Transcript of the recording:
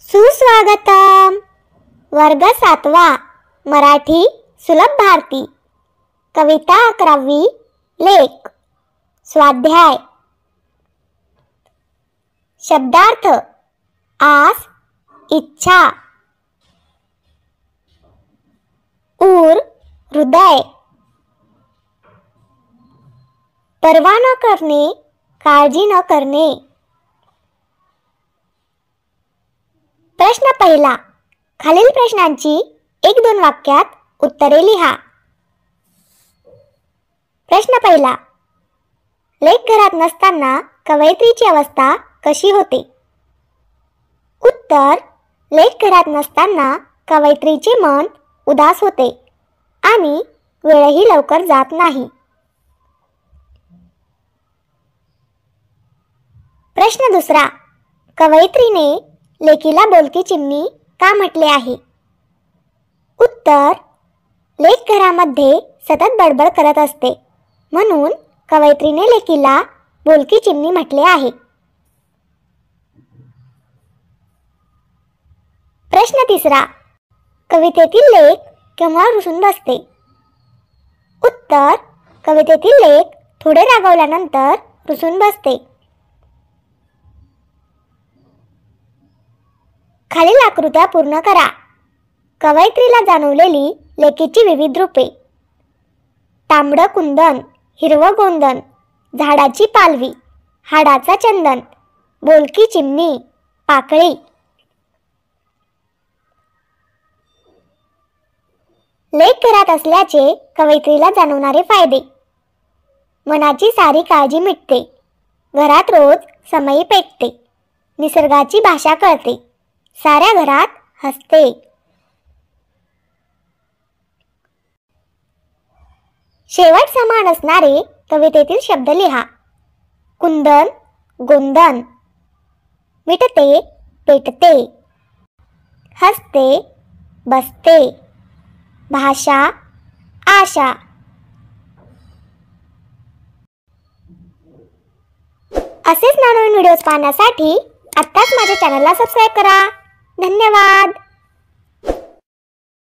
सुस्वागतम। वर्ग 7वा मराठी सुलभ भारती। कविता 11वी लेख। स्वाध्याय। शब्दार्थ आस, इच्छा, ऊर, हृदय, पर्वा न करणे, काळजी न करणे। प्रश्न पहिला। खालील प्रश्नांची 1-2 वाक्यात उत्तरे लिहा। प्रश्न पहिला। लेक घरात नसताना कवयित्रीची अवस्था कशी होते? उत्तर। लेक घरात नसताना कवयित्रीचे मन उदास होते आणि वेळही लवकर जात नाही। प्रश्न दुसरा। कवयित्रीने लेकीला बोलकी चिमणी का म्हटले आहे? उत्तर। लेक घरामध्ये सतत बडबड करत असते म्हणून कवयित्रीने लेकीला बोलकी चिमणी म्हटले आहे। प्रश्न तिसरा। कवितेतील लेक केव्हा रुसून बसते? उत्तर। कवितेतील लेक थोडे रागावल्यानंतर रुसून बसते। खालील आकृत्या पूर्ण करा। कवयित्रीला जाणवलेली लेकीची विविध रूपे। तांबडं कुंदन, हिरवं गोंदन, झाडाची पालवी, हाडाचा चंदन, बोलकी चिमणी, पाकळी। लेक घरात असल्याचे कवयित्रीला जाणवणारे फायदे। मनाची सारी काळजी मिटते, घरात रोज समई पेटते, निसर्गाची भाषा कळते, साऱ्या घरात हसते। शेवट समान असणारे कवितेतील शब्द लिहा। कुंदन, गोंदन, मिटते, पेटते, हसते, बसते, भाषा, आशा। असेच नवनवीन व्हिडिओज पाहण्यासाठी आत्ताच माझ्या चॅनलला सबस्क्राईब करा। धन्यवाद।